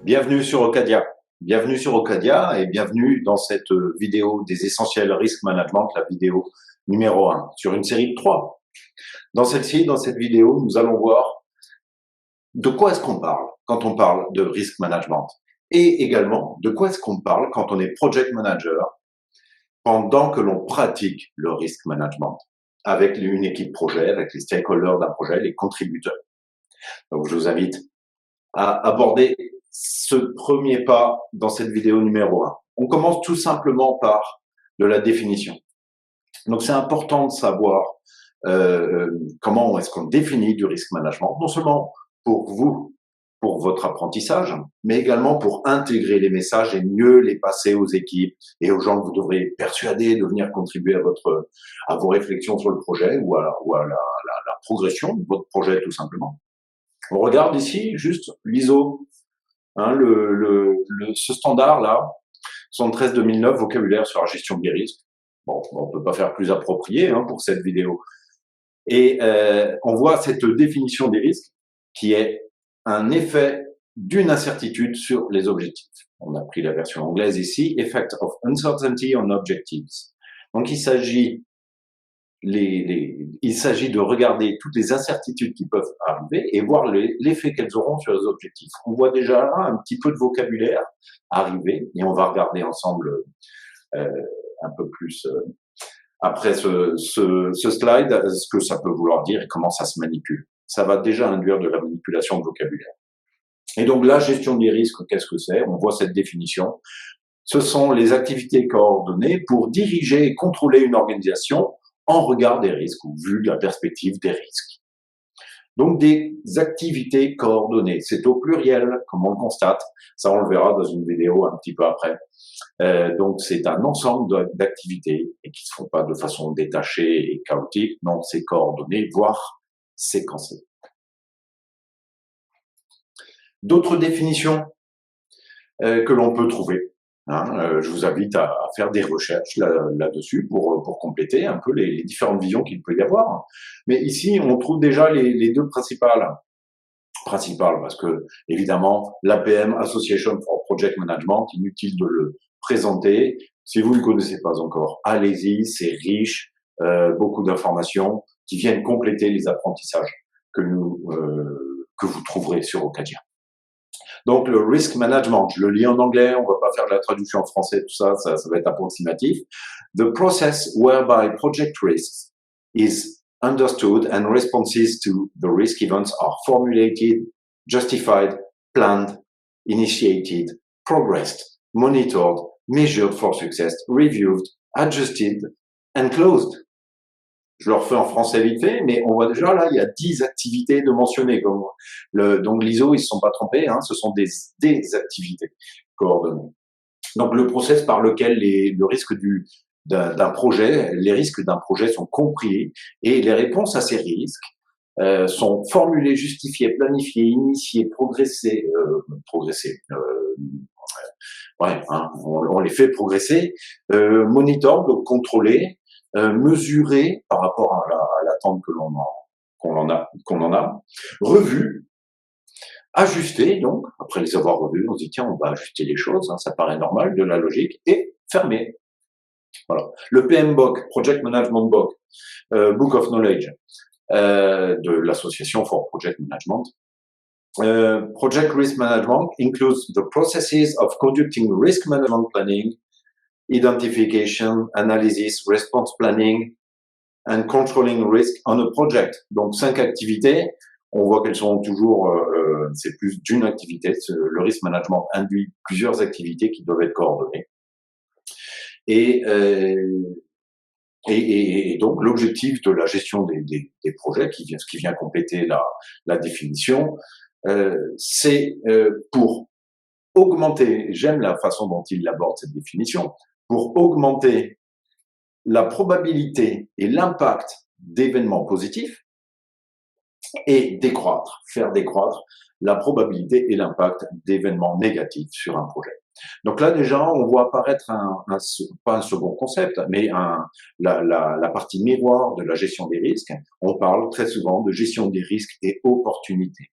Bienvenue sur Ocadia. Bienvenue sur Ocadia et bienvenue dans cette vidéo des essentiels risk management, la vidéo numéro 1, sur une série de 3. Dans celle-ci, dans cette vidéo, nous allons voir de quoi est-ce qu'on parle quand on parle de risk management et également de quoi est-ce qu'on parle quand on est project manager pendant que l'on pratique le risk management avec une équipe projet, avec les stakeholders d'un projet, les contributeurs. Donc, je vous invite à aborder ce premier pas dans cette vidéo numéro 1. On commence tout simplement par de la définition. Donc, c'est important de savoir comment est-ce qu'on définit du risk management, non seulement pour vous, pour votre apprentissage, mais également pour intégrer les messages et mieux les passer aux équipes et aux gens que vous devrez persuader de venir contribuer à vos réflexions sur le projet ou à la progression de votre projet tout simplement. On regarde ici juste l'ISO, ce standard-là, 73-2009, vocabulaire sur la gestion des risques. Bon, on peut pas faire plus approprié pour cette vidéo. Et on voit cette définition des risques qui est un effet d'une incertitude sur les objectifs. On a pris la version anglaise ici, Effect of Uncertainty on Objectives. Donc, il s'agit de regarder toutes les incertitudes qui peuvent arriver et voir l'effet qu'elles auront sur les objectifs. On voit déjà là un petit peu de vocabulaire arriver et on va regarder ensemble un peu plus après ce slide ce que ça peut vouloir dire et comment ça se manipule. Ça va déjà induire de la manipulation de vocabulaire. Et donc la gestion des risques, qu'est-ce que c'est? On voit cette définition. Ce sont les activités coordonnées pour diriger et contrôler une organisation en regard des risques ou vu de la perspective des risques. Donc des activités coordonnées, c'est au pluriel, comme on le constate, ça on le verra dans une vidéo un petit peu après. Donc c'est un ensemble d'activités et qui ne se font pas de façon détachée et chaotique, non, c'est coordonné, voire séquencé. D'autres définitions que l'on peut trouver. Je vous invite à faire des recherches là-dessus pour compléter un peu les différentes visions qu'il peut y avoir. Mais ici, on trouve déjà les deux principales parce que, évidemment, l'APM, Association for Project Management, inutile de le présenter. Si vous ne le connaissez pas encore, allez-y, c'est riche, beaucoup d'informations qui viennent compléter les apprentissages que vous trouverez sur Ocadia. Donc, le risk management, je le lis en anglais, on va pas faire de la traduction en français, tout ça va être approximatif. The process whereby project risks is understood and responses to the risk events are formulated, justified, planned, initiated, progressed, monitored, measured for success, reviewed, adjusted, and closed. Je le refais en français vite fait, mais on voit déjà là, il y a 10 activités de mentionner. Donc l'ISO, ils se sont pas trompés, ce sont des activités coordonnées. Donc le process par lequel le risque d'un projet, les risques d'un projet sont compris et les réponses à ces risques sont formulées, justifiées, planifiées, initiées, progressées, on les fait progresser, monitor, donc contrôler, mesurer par rapport à l'attente qu'on en a, revu, ajuster, donc, après les avoir revus, on se dit, tiens, on va ajuster les choses, ça paraît normal, de la logique, et fermer. Voilà. Le PMBOK, Project Management Book, Book of Knowledge, de l'Association for Project Management. Project Risk Management includes the processes of conducting risk management planning, identification, analysis, response planning, and controlling risk on a project. Donc, 5 activités. On voit qu'elles sont toujours, c'est plus d'une activité. Le risk management induit plusieurs activités qui doivent être coordonnées. Et donc, l'objectif de la gestion des projets, qui vient compléter la définition, c'est pour augmenter, j'aime la façon dont il aborde cette définition, pour augmenter la probabilité et l'impact d'événements positifs et faire décroître la probabilité et l'impact d'événements négatifs sur un projet. Donc là, déjà, on voit apparaître pas un second concept, mais la partie miroir de la gestion des risques. On parle très souvent de gestion des risques et opportunités.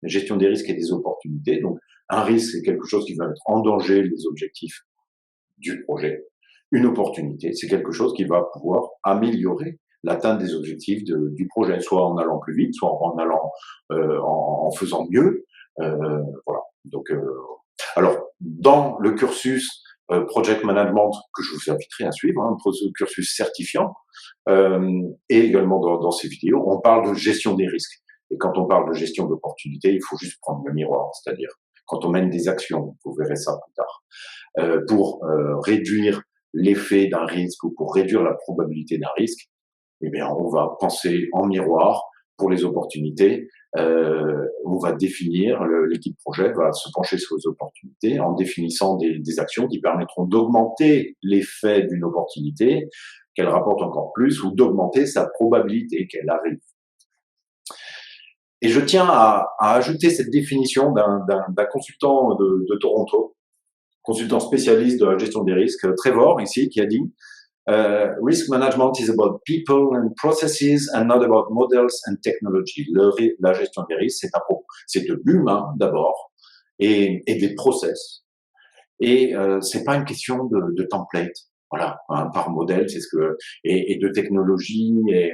La gestion des risques et des opportunités. Donc, Un risque, c'est quelque chose qui va mettre en danger les objectifs du projet. Une opportunité, c'est quelque chose qui va pouvoir améliorer l'atteinte des objectifs du projet, soit en allant plus vite, soit en allant en faisant mieux. Voilà. Donc, alors, dans le cursus project management que je vous inviterai à suivre, un cursus certifiant, et également dans ces vidéos, on parle de gestion des risques. Et quand on parle de gestion d'opportunités, il faut juste prendre le miroir, c'est-à-dire quand on mène des actions, vous verrez ça plus tard, pour réduire l'effet d'un risque ou pour réduire la probabilité d'un risque, eh bien, on va penser en miroir pour les opportunités. On va définir, l'équipe projet va se pencher sur les opportunités en définissant des actions qui permettront d'augmenter l'effet d'une opportunité, qu'elle rapporte encore plus, ou d'augmenter sa probabilité qu'elle arrive. Et je tiens à ajouter cette définition d'un consultant de Toronto, consultant spécialiste de la gestion des risques, Trevor, ici, qui a dit Risk management is about people and processes and not about models and technology. La gestion des risques, c'est de l'humain d'abord et des process. Et c'est pas une question de template, voilà, hein, par modèle, c'est ce que et de technologie. Et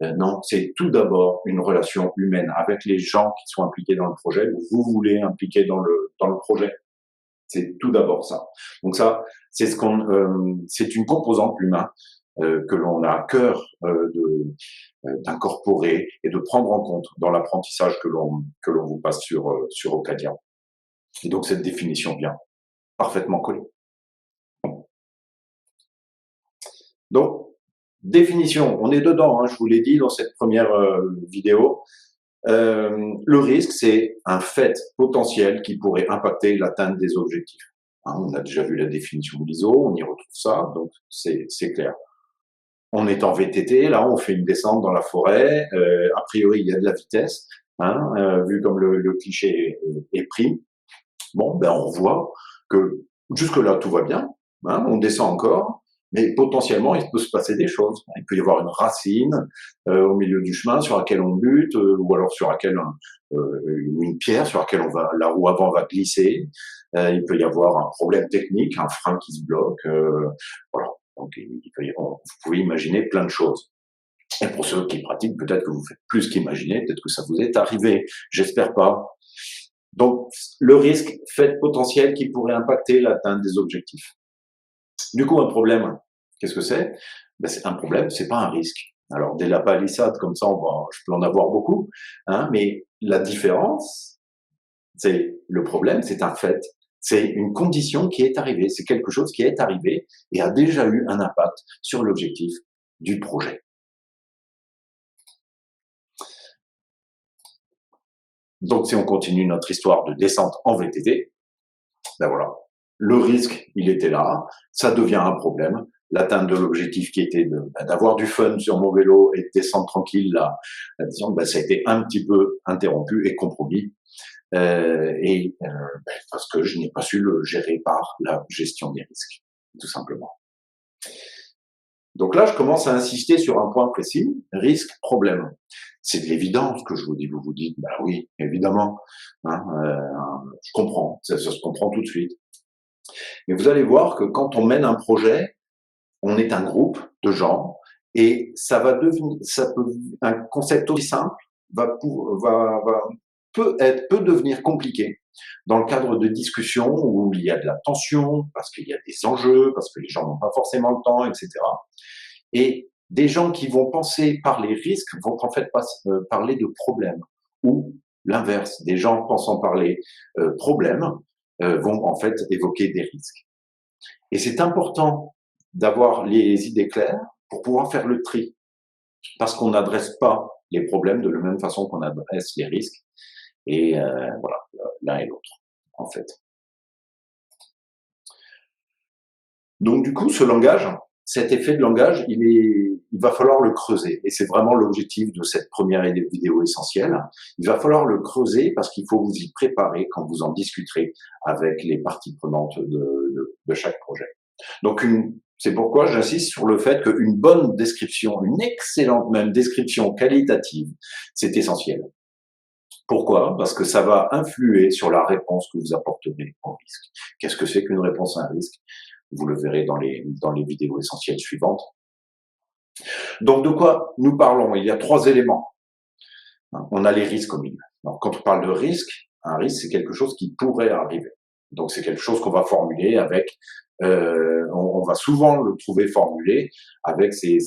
non, c'est tout d'abord une relation humaine avec les gens qui sont impliqués dans le projet ou vous voulez impliquer dans le projet. C'est tout d'abord ça. Donc ça, c'est c'est une composante humaine que l'on a à cœur d'incorporer et de prendre en compte dans l'apprentissage que l'on vous passe sur Ocadia. Et donc cette définition vient parfaitement collée. Donc définition, on est dedans. Hein, je vous l'ai dit dans cette première vidéo. Le risque, c'est un fait potentiel qui pourrait impacter l'atteinte des objectifs. Hein, on a déjà vu la définition de l'ISO, on y retrouve ça, donc c'est clair. On est en VTT, là, on fait une descente dans la forêt. A priori, il y a de la vitesse, hein, vu comme le cliché est pris. Bon, ben on voit que jusque-là, tout va bien. Hein, on descend encore. Mais potentiellement, il peut se passer des choses. Il peut y avoir une racine au milieu du chemin sur laquelle on bute, ou alors sur laquelle une pierre sur laquelle la roue avant va glisser. Il peut y avoir un problème technique, un frein qui se bloque. Voilà. Donc, vous pouvez imaginer plein de choses. Et pour ceux qui pratiquent, peut-être que vous faites plus qu'imaginer, peut-être que ça vous est arrivé. J'espère pas. Donc, le risque, fait potentiel qui pourrait impacter l'atteinte des objectifs. Du coup, un problème, qu'est-ce que c'est? Ben, c'est un problème, c'est pas un risque. Alors, des lapalissades comme ça, je peux en avoir beaucoup, hein, mais la différence, c'est le problème, c'est un fait. C'est une condition qui est arrivée, c'est quelque chose qui est arrivé et a déjà eu un impact sur l'objectif du projet. Donc, si on continue notre histoire de descente en VTT, ben voilà, le risque, il était là, ça devient un problème. L'atteinte de l'objectif qui était d'avoir du fun sur mon vélo et de descendre tranquille, là, disons, ça a été un petit peu interrompu et compromis. Parce que je n'ai pas su le gérer par la gestion des risques, tout simplement. Donc là, je commence à insister sur un point précis, risque, problème. C'est de l'évidence que je vous dis. Vous vous dites, bah oui, évidemment, hein, je comprends, ça se comprend tout de suite. Mais vous allez voir que quand on mène un projet, on est un groupe de gens et un concept aussi simple peut devenir compliqué dans le cadre de discussions où il y a de la tension, parce qu'il y a des enjeux, parce que les gens n'ont pas forcément le temps, etc. Et des gens qui vont penser par les risques vont en fait parler de problèmes, ou l'inverse, des gens pensant parler problèmes vont en fait évoquer des risques. Et c'est important d'avoir les idées claires pour pouvoir faire le tri, parce qu'on n'adresse pas les problèmes de la même façon qu'on adresse les risques, et voilà, l'un et l'autre, en fait. Donc du coup, ce langage, cet effet de langage, il va falloir le creuser, et c'est vraiment l'objectif de cette première vidéo essentielle. Il va falloir le creuser parce qu'il faut vous y préparer quand vous en discuterez avec les parties prenantes de chaque projet. Donc c'est pourquoi j'insiste sur le fait qu'une bonne description, une excellente même description qualitative, c'est essentiel Pourquoi? Parce que ça va influer sur la réponse que vous apporterez au risque. Qu'est-ce que c'est qu'une réponse à un risque? Vous le verrez dans les vidéos essentielles suivantes. Donc, de quoi nous parlons? Il y a 3 éléments. On a les risques au milieu. Donc, quand on parle de risque, un risque, c'est quelque chose qui pourrait arriver. Donc, c'est quelque chose qu'on va formuler avec, on va souvent le trouver formulé avec ces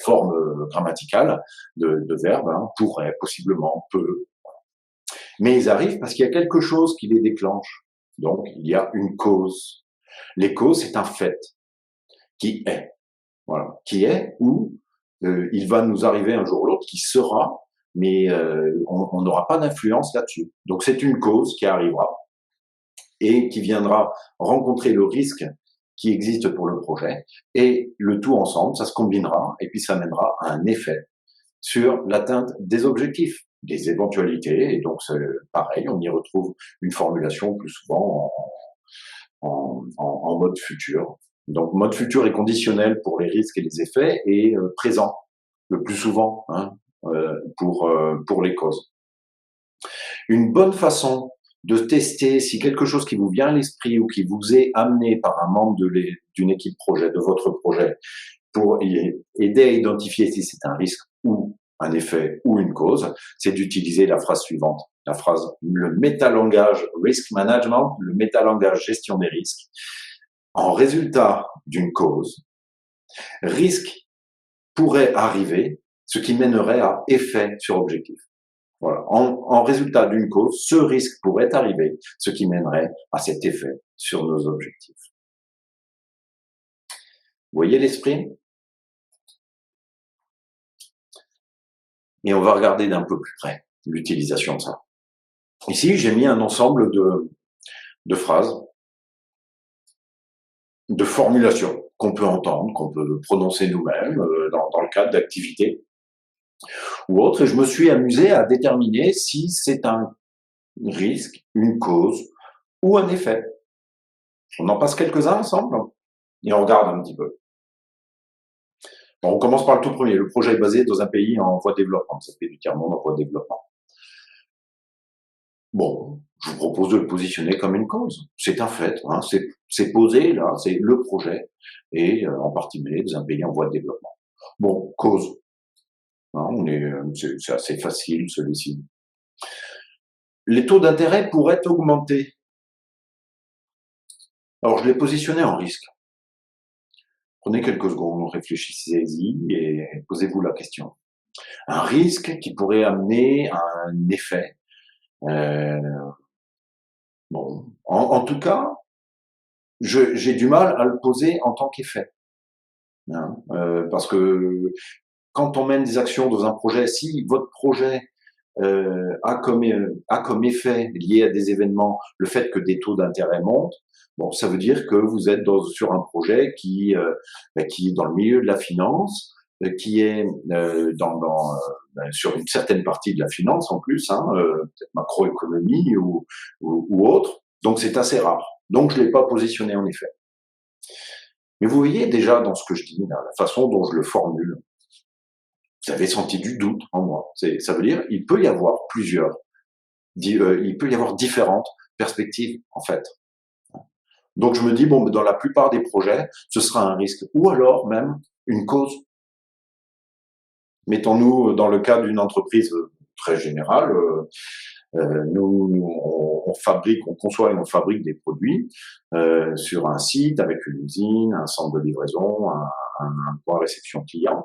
formes grammaticales de verbes, hein, pourrait, possiblement, peut. Mais ils arrivent parce qu'il y a quelque chose qui les déclenche. Donc, il y a une cause. Les causes, c'est un fait qui est. Voilà. Qui est ou il va nous arriver un jour ou l'autre, qui sera, mais on n'aura pas d'influence là-dessus. Donc c'est une cause qui arrivera et qui viendra rencontrer le risque qui existe pour le projet, et le tout ensemble, ça se combinera et puis ça mènera à un effet sur l'atteinte des objectifs, des éventualités, et donc c'est pareil, on y retrouve une formulation plus souvent en mode futur. Donc mode futur est conditionnel pour les risques et les effets, et présent le plus souvent, hein, pour les causes. Une bonne façon de tester si quelque chose qui vous vient à l'esprit ou qui vous est amené par un membre d'une équipe projet, de votre projet, pour aider à identifier si c'est un risque ou un effet ou une cause, c'est d'utiliser la phrase suivante. La phrase, le métalangage risk management, le métalangage gestion des risques. En résultat d'une cause, risque pourrait arriver, ce qui mènerait à effet sur objectif. Voilà. En résultat d'une cause, ce risque pourrait arriver, ce qui mènerait à cet effet sur nos objectifs. Vous voyez l'esprit? Et on va regarder d'un peu plus près l'utilisation de ça. Ici, j'ai mis un ensemble de phrases, de formulations qu'on peut entendre, qu'on peut prononcer nous-mêmes dans le cadre d'activités ou autres, et je me suis amusé à déterminer si c'est un risque, une cause ou un effet. On en passe quelques-uns ensemble et on regarde un petit peu. Bon, on commence par le tout premier. Le projet est basé dans un pays en voie de développement. Ça fait du tiers-monde en voie de développement. Bon, je vous propose de le positionner comme une cause. C'est un fait, hein, c'est posé là, c'est le projet, et en partie mené dans un pays en voie de développement. Bon, cause. Hein, c'est assez facile celui-ci. Les taux d'intérêt pourraient augmenter. Alors, je l'ai positionné en risque. Prenez quelques secondes, réfléchissez-y et posez-vous la question. Un risque qui pourrait amener à un effet. Bon, en tout cas, j'ai du mal à le poser en tant qu'effet. Hein, parce que quand on mène des actions dans un projet, si votre projet a comme effet lié à des événements le fait que des taux d'intérêt montent, bon, ça veut dire que vous êtes sur un projet qui est dans le milieu de la finance, qui est sur une certaine partie de la finance en plus, hein, peut-être macroéconomie ou autre. Donc c'est assez rare. Donc je l'ai pas positionné en effet. Mais vous voyez déjà dans ce que je dis, là, la façon dont je le formule, vous avez senti du doute en moi. Ça veut dire il peut y avoir il peut y avoir différentes perspectives en fait. Donc je me dis bon, dans la plupart des projets, ce sera un risque ou alors même une cause. Mettons-nous dans le cas d'une entreprise très générale. On fabrique, on conçoit et on fabrique des produits sur un site avec une usine, un centre de livraison, un point réception client.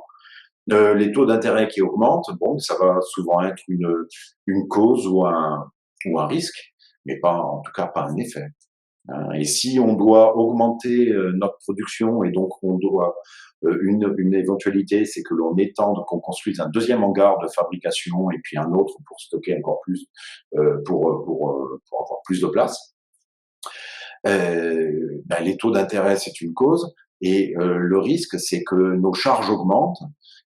Les taux d'intérêt qui augmentent, bon, ça va souvent être une cause ou un risque, mais pas, en tout cas, pas un effet. Et si on doit augmenter notre production, et donc on doit une éventualité, c'est que l'on étende, qu'on construise un deuxième hangar de fabrication et puis un autre pour stocker encore plus, pour avoir plus de place. Les taux d'intérêt, c'est une cause, et le risque, c'est que nos charges augmentent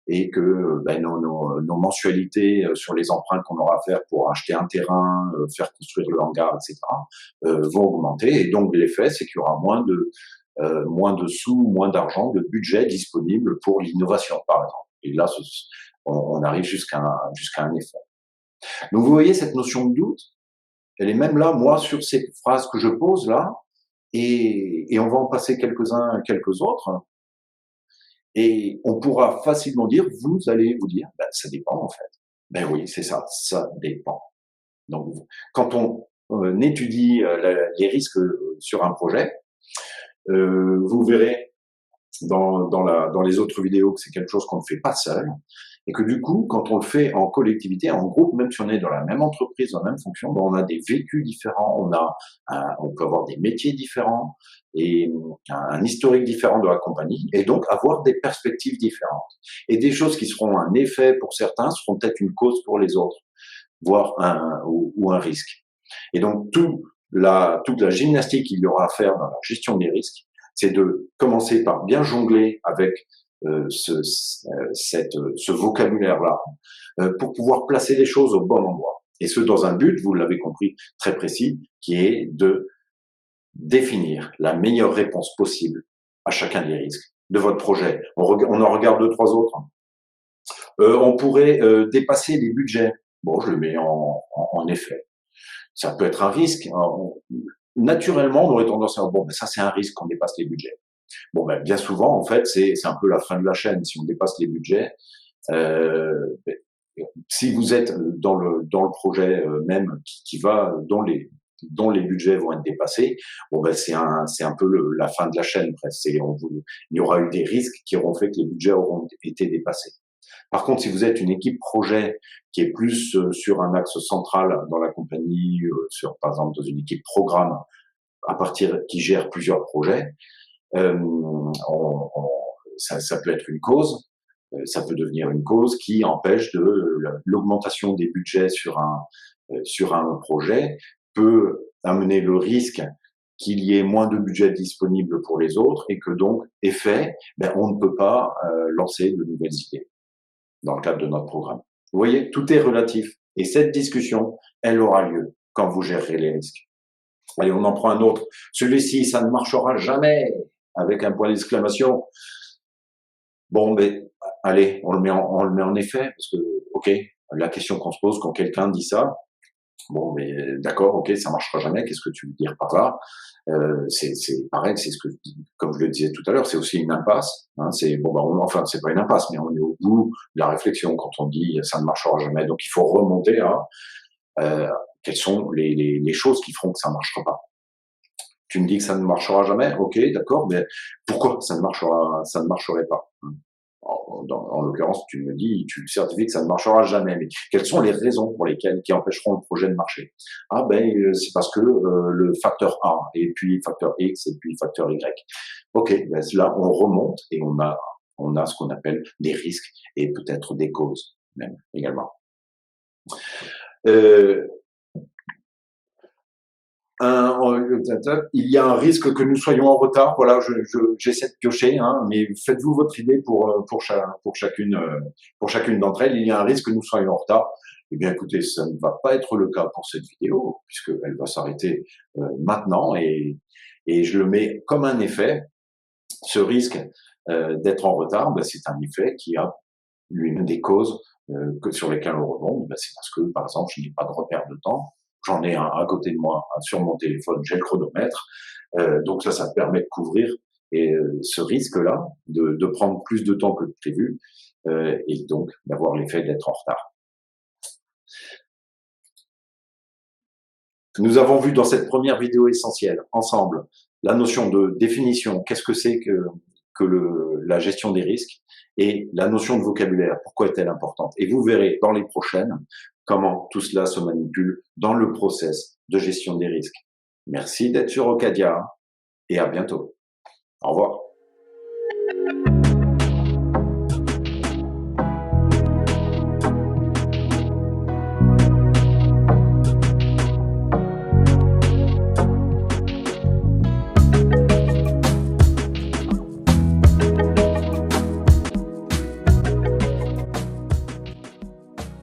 et que nos mensualités sur les emprunts qu'on aura à faire pour acheter un terrain, faire construire le hangar, etc., vont augmenter. Et donc l'effet, c'est qu'il y aura moins de sous, moins d'argent, de budget disponible pour l'innovation, par exemple. Et là, on arrive jusqu'à un effet. Donc vous voyez cette notion de doute, elle est même là, moi, sur ces phrases que je pose là, et on va en passer quelques-uns, quelques autres, et on pourra facilement dire, vous allez vous dire, ben, ça dépend en fait. Ben oui, c'est ça, ça dépend. Donc, quand on étudie les risques sur un projet, vous verrez dans les autres vidéos que c'est quelque chose qu'on ne fait pas seul, et que du coup, quand on le fait en collectivité, en groupe, même si on est dans la même entreprise, dans la même fonction, ben on a des vécus différents, on peut avoir des métiers différents et un historique différent de la compagnie, et donc avoir des perspectives différentes. Et des choses qui seront un effet pour certains seront peut-être une cause pour les autres, voire ou un risque. Et donc, toute la gymnastique qu'il y aura à faire dans la gestion des risques, c'est de commencer par bien jongler avec ce vocabulaire-là pour pouvoir placer les choses au bon endroit. Et ce, dans un but, vous l'avez compris, très précis, qui est de définir la meilleure réponse possible à chacun des risques de votre projet. On en regarde deux, trois autres. On pourrait dépasser les budgets. Bon, je le mets en effet. Ça peut être un risque. Naturellement, on aurait tendance à dire, bon, ben ça c'est un risque qu'on dépasse les budgets. Bon, ben bien souvent, en fait, c'est un peu la fin de la chaîne. Si on dépasse les budgets, ben, si vous êtes dans le projet même qui va dont les budgets vont être dépassés, bon ben c'est un peu la fin de la chaîne presque. Il y aura eu des risques qui auront fait que les budgets auront été dépassés. Par contre, si vous êtes une équipe projet qui est plus sur un axe central dans la compagnie, par exemple dans une équipe programme qui gère plusieurs projets, ça peut être une cause, ça peut devenir une cause qui empêche l'augmentation des budgets sur un projet, peut amener le risque qu'il y ait moins de budget disponible pour les autres et que donc, effet, ben, on ne peut pas lancer de nouvelles idées dans le cadre de notre programme. Vous voyez, tout est relatif. Et cette discussion, elle aura lieu quand vous gérerez les risques. Allez, on en prend un autre. Celui-ci, ça ne marchera jamais, avec un point d'exclamation. Bon, ben, allez, on le met en effet, parce que, ok, la question qu'on se pose quand quelqu'un dit ça, bon, mais d'accord, ok, ça marchera jamais. Qu'est-ce que tu veux dire par là? C'est pareil, c'est comme je le disais tout à l'heure, c'est aussi une impasse. Hein, c'est bon, enfin, c'est pas une impasse, mais on est au bout de la réflexion quand on dit ça ne marchera jamais. Donc, il faut remonter à quelles sont les choses qui feront que ça ne marchera pas. Tu me dis que ça ne marchera jamais, ok, d'accord, mais pourquoi ça ne marcherait pas? En l'occurrence, tu me dis, tu certifies que ça ne marchera jamais. Mais quelles sont les raisons pour lesquelles qui empêcheront le projet de marcher? Ah ben, c'est parce que le facteur A, et puis facteur X, et puis facteur Y. Ok, ben là, on remonte et on a ce qu'on appelle des risques et peut-être des causes même également. Il y a un risque que nous soyons en retard. Voilà, j'essaie de piocher, hein, mais faites-vous votre idée pour chacune d'entre elles. Il y a un risque que nous soyons en retard. Eh bien, écoutez, ça ne va pas être le cas pour cette vidéo, puisqu'elle va s'arrêter maintenant, et je le mets comme un effet. Ce risque d'être en retard, ben, c'est un effet qui a l'une des causes sur lesquelles on remonte. Ben, c'est parce que, par exemple, je n'ai pas de repère de temps. J'en ai un à côté de moi sur mon téléphone, j'ai le chronomètre. Donc ça permet de couvrir ce risque-là, de prendre plus de temps que prévu, et donc d'avoir l'effet d'être en retard. Nous avons vu dans cette première vidéo essentielle, ensemble, la notion de définition. Qu'est-ce que c'est que la gestion des risques, et la notion de vocabulaire. Pourquoi est-elle importante? Et vous verrez dans les prochaines comment tout cela se manipule dans le process de gestion des risques. Merci d'être sur Ocadia et à bientôt. Au revoir.